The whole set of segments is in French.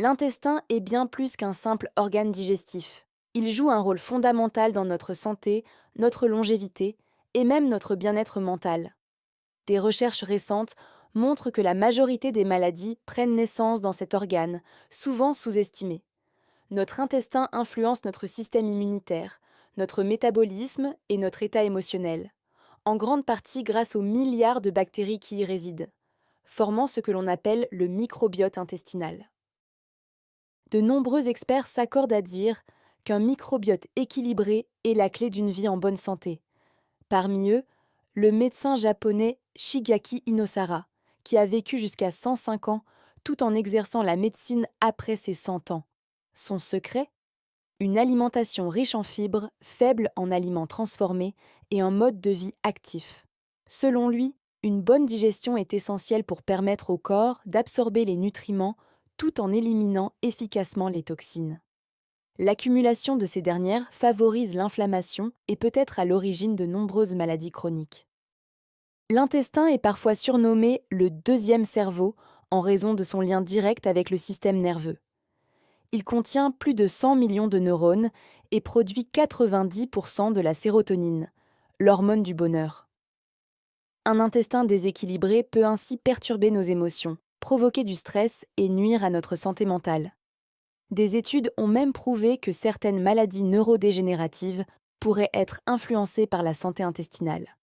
L'intestin est bien plus qu'un simple organe digestif. Il joue un rôle fondamental dans notre santé, notre longévité et même notre bien-être mental. Des recherches récentes montrent que la majorité des maladies prennent naissance dans cet organe, souvent sous-estimé. Notre intestin influence notre système immunitaire, notre métabolisme et notre état émotionnel, en grande partie grâce aux milliards de bactéries qui y résident, formant ce que l'on appelle le microbiote intestinal. De nombreux experts s'accordent à dire qu'un microbiote équilibré est la clé d'une vie en bonne santé. Parmi eux, le médecin japonais Shigeaki Inosara, qui a vécu jusqu'à 105 ans tout en exerçant la médecine après ses 100 ans. Son secret? Une alimentation riche en fibres, faible en aliments transformés et un mode de vie actif. Selon lui, une bonne digestion est essentielle pour permettre au corps d'absorber les nutriments tout en éliminant efficacement les toxines. L'accumulation de ces dernières favorise l'inflammation et peut être à l'origine de nombreuses maladies chroniques. L'intestin est parfois surnommé le deuxième cerveau en raison de son lien direct avec le système nerveux. Il contient plus de 100 millions de neurones et produit 90% de la sérotonine, l'hormone du bonheur. Un intestin déséquilibré peut ainsi perturber nos émotions, provoquer du stress et nuire à notre santé mentale. Des études ont même prouvé que certaines maladies neurodégénératives pourraient être influencées par la santé intestinale.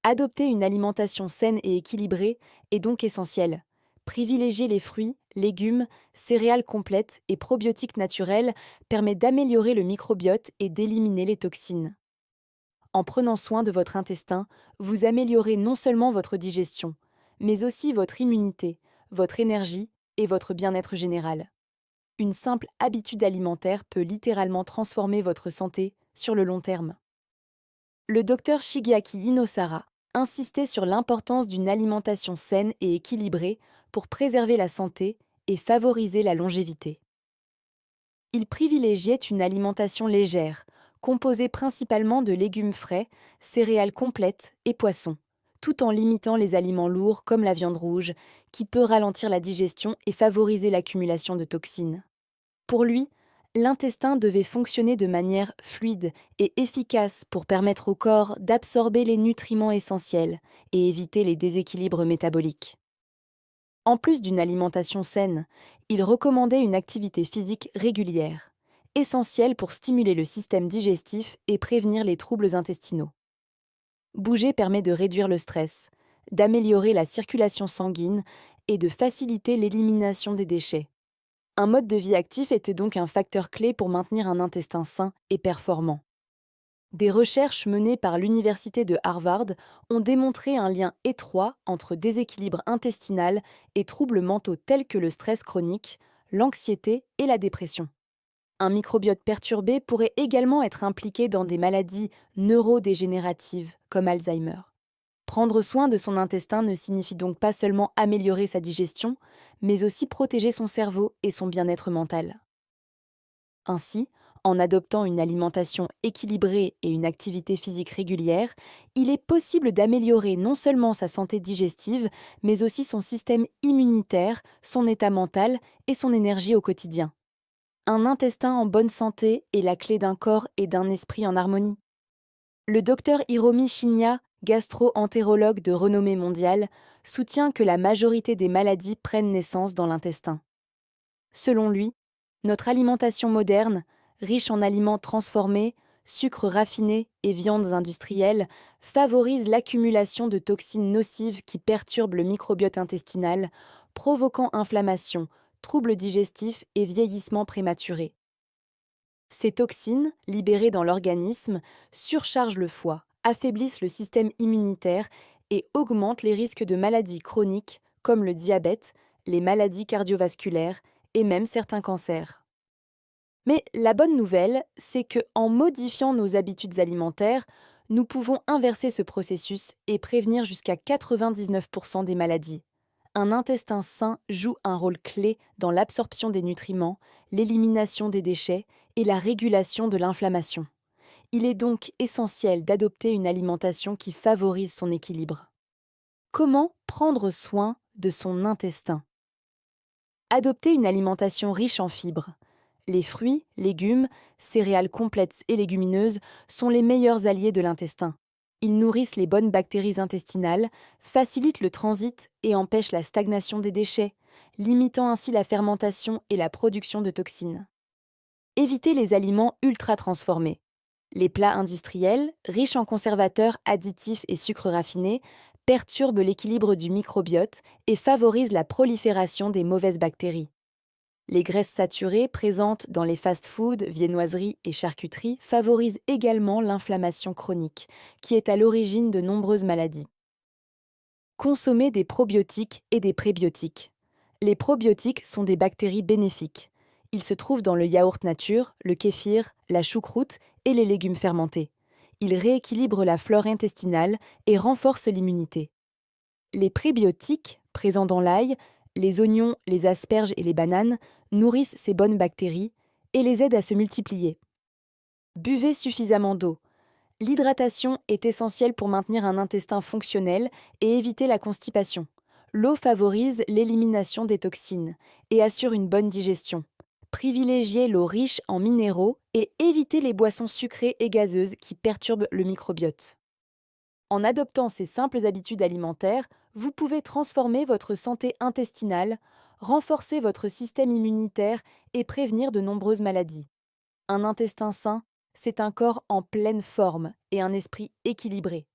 Adopter une alimentation saine et équilibrée est donc essentiel. Privilégier les fruits, légumes, céréales complètes et probiotiques naturels permet d'améliorer le microbiote et d'éliminer les toxines. En prenant soin de votre intestin, vous améliorez non seulement votre digestion, mais aussi votre immunité, votre énergie et votre bien-être général. Une simple habitude alimentaire peut littéralement transformer votre santé sur le long terme. Le docteur Shigeaki Inosara insistait sur l'importance d'une alimentation saine et équilibrée pour préserver la santé et favoriser la longévité. Il privilégiait une alimentation légère, composée principalement de légumes frais, céréales complètes et poissons, tout en limitant les aliments lourds comme la viande rouge, qui peut ralentir la digestion et favoriser l'accumulation de toxines. Pour lui, l'intestin devait fonctionner de manière fluide et efficace pour permettre au corps d'absorber les nutriments essentiels et éviter les déséquilibres métaboliques. En plus d'une alimentation saine, il recommandait une activité physique régulière, essentielle pour stimuler le système digestif et prévenir les troubles intestinaux. Bouger permet de réduire le stress, d'améliorer la circulation sanguine et de faciliter l'élimination des déchets. Un mode de vie actif était donc un facteur clé pour maintenir un intestin sain et performant. Des recherches menées par l'Université de Harvard ont démontré un lien étroit entre déséquilibre intestinal et troubles mentaux tels que le stress chronique, l'anxiété et la dépression. Un microbiote perturbé pourrait également être impliqué dans des maladies neurodégénératives comme Alzheimer. Prendre soin de son intestin ne signifie donc pas seulement améliorer sa digestion, mais aussi protéger son cerveau et son bien-être mental. Ainsi, en adoptant une alimentation équilibrée et une activité physique régulière, il est possible d'améliorer non seulement sa santé digestive, mais aussi son système immunitaire, son état mental et son énergie au quotidien. Un intestin en bonne santé est la clé d'un corps et d'un esprit en harmonie. Le docteur Hiromi Shinya, gastro-entérologue de renommée mondiale, soutient que la majorité des maladies prennent naissance dans l'intestin. Selon lui, notre alimentation moderne, riche en aliments transformés, sucres raffinés et viandes industrielles, favorise l'accumulation de toxines nocives qui perturbent le microbiote intestinal, provoquant inflammation, troubles digestifs et vieillissement prématuré. Ces toxines, libérées dans l'organisme, surchargent le foie, affaiblissent le système immunitaire et augmentent les risques de maladies chroniques comme le diabète, les maladies cardiovasculaires et même certains cancers. Mais la bonne nouvelle, c'est que en modifiant nos habitudes alimentaires, nous pouvons inverser ce processus et prévenir jusqu'à 99% des maladies. Un intestin sain joue un rôle clé dans l'absorption des nutriments, l'élimination des déchets et la régulation de l'inflammation. Il est donc essentiel d'adopter une alimentation qui favorise son équilibre. Comment prendre soin de son intestin? Adoptez une alimentation riche en fibres. Les fruits, légumes, céréales complètes et légumineuses sont les meilleurs alliés de l'intestin. Ils nourrissent les bonnes bactéries intestinales, facilitent le transit et empêchent la stagnation des déchets, limitant ainsi la fermentation et la production de toxines. Évitez les aliments ultra transformés. Les plats industriels, riches en conservateurs, additifs et sucres raffinés, perturbent l'équilibre du microbiote et favorisent la prolifération des mauvaises bactéries. Les graisses saturées présentes dans les fast-foods, viennoiseries et charcuteries favorisent également l'inflammation chronique, qui est à l'origine de nombreuses maladies. Consommez des probiotiques et des prébiotiques. Les probiotiques sont des bactéries bénéfiques. Ils se trouvent dans le yaourt nature, le kéfir, la choucroute et les légumes fermentés. Ils rééquilibrent la flore intestinale et renforcent l'immunité. Les prébiotiques, présents dans l'ail, les oignons, les asperges et les bananes, nourrissent ces bonnes bactéries et les aident à se multiplier. Buvez suffisamment d'eau. L'hydratation est essentielle pour maintenir un intestin fonctionnel et éviter la constipation. L'eau favorise l'élimination des toxines et assure une bonne digestion. Privilégiez l'eau riche en minéraux et évitez les boissons sucrées et gazeuses qui perturbent le microbiote. En adoptant ces simples habitudes alimentaires, vous pouvez transformer votre santé intestinale, renforcer votre système immunitaire et prévenir de nombreuses maladies. Un intestin sain, c'est un corps en pleine forme et un esprit équilibré.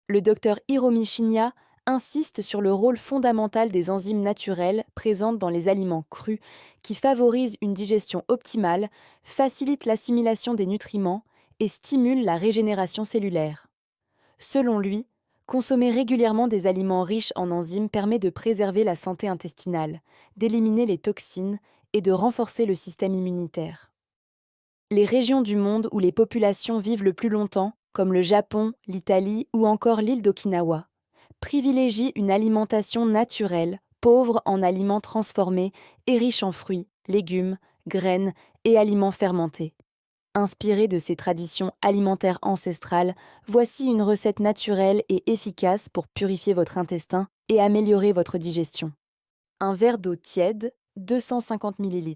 Le docteur Hiromi Shinya insiste sur le rôle fondamental des enzymes naturelles présentes dans les aliments crus qui favorisent une digestion optimale, facilitent l'assimilation des nutriments et stimulent la régénération cellulaire. Selon lui, consommer régulièrement des aliments riches en enzymes permet de préserver la santé intestinale, d'éliminer les toxines et de renforcer le système immunitaire. Les régions du monde où les populations vivent le plus longtemps, comme le Japon, l'Italie ou encore l'île d'Okinawa, privilégient une alimentation naturelle, pauvre en aliments transformés et riche en fruits, légumes, graines et aliments fermentés. Inspiré de ces traditions alimentaires ancestrales, voici une recette naturelle et efficace pour purifier votre intestin et améliorer votre digestion. Un verre d'eau tiède, 250 ml,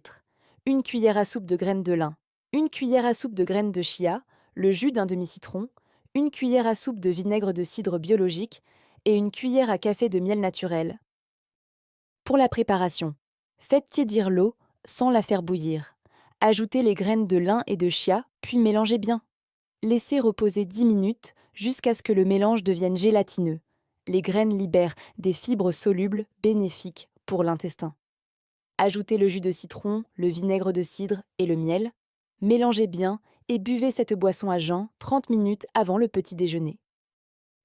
une cuillère à soupe de graines de lin, une cuillère à soupe de graines de chia, le jus d'un demi-citron, une cuillère à soupe de vinaigre de cidre biologique et une cuillère à café de miel naturel. Pour la préparation, faites tiédir l'eau sans la faire bouillir. Ajoutez les graines de lin et de chia, puis mélangez bien. Laissez reposer 10 minutes jusqu'à ce que le mélange devienne gélatineux. Les graines libèrent des fibres solubles bénéfiques pour l'intestin. Ajoutez le jus de citron, le vinaigre de cidre et le miel. Mélangez bien et buvez cette boisson à jeun 30 minutes avant le petit déjeuner.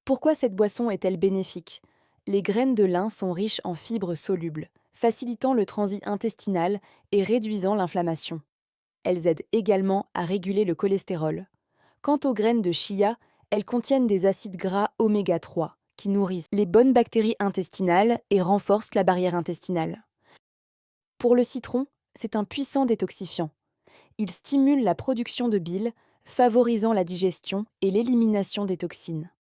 Pourquoi cette boisson est-elle bénéfique ? Les graines de lin sont riches en fibres solubles, facilitant le transit intestinal et réduisant l'inflammation. Elles aident également à réguler le cholestérol. Quant aux graines de chia, elles contiennent des acides gras oméga 3 qui nourrissent les bonnes bactéries intestinales et renforcent la barrière intestinale. Pour le citron, c'est un puissant détoxifiant. Il stimule la production de bile, favorisant la digestion et l'élimination des toxines.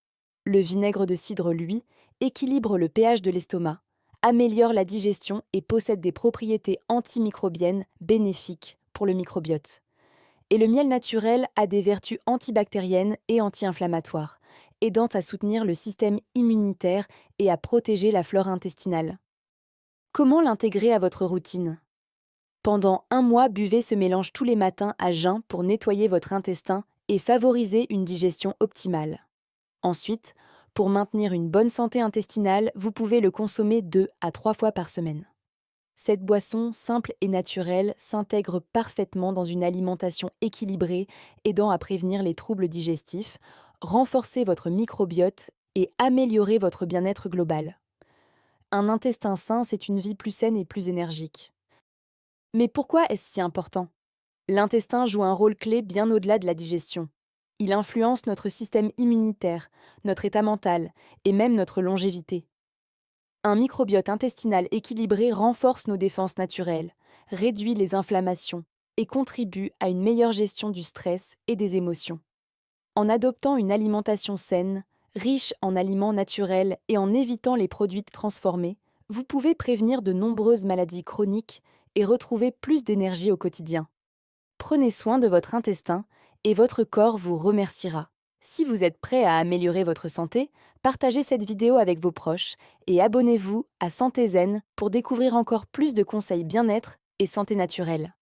Le vinaigre de cidre, lui, équilibre le pH de l'estomac, améliore la digestion et possède des propriétés antimicrobiennes bénéfiques pour le microbiote. Et le miel naturel a des vertus antibactériennes et anti-inflammatoires, aidant à soutenir le système immunitaire et à protéger la flore intestinale. Comment l'intégrer à votre routine ? Pendant 1 mois, buvez ce mélange tous les matins à jeun pour nettoyer votre intestin et favoriser une digestion optimale. Ensuite, pour maintenir une bonne santé intestinale, vous pouvez le consommer 2 à 3 fois par semaine. Cette boisson, simple et naturelle, s'intègre parfaitement dans une alimentation équilibrée, aidant à prévenir les troubles digestifs, renforcer votre microbiote et améliorer votre bien-être global. Un intestin sain, c'est une vie plus saine et plus énergique. Mais pourquoi est-ce si important ? L'intestin joue un rôle clé bien au-delà de la digestion. Il influence notre système immunitaire, notre état mental et même notre longévité. Un microbiote intestinal équilibré renforce nos défenses naturelles, réduit les inflammations et contribue à une meilleure gestion du stress et des émotions. En adoptant une alimentation saine, riche en aliments naturels et en évitant les produits transformés, vous pouvez prévenir de nombreuses maladies chroniques et retrouver plus d'énergie au quotidien. Prenez soin de votre intestin et votre corps vous remerciera. Si vous êtes prêt à améliorer votre santé, partagez cette vidéo avec vos proches et abonnez-vous à Santé Zen pour découvrir encore plus de conseils bien-être et santé naturelle.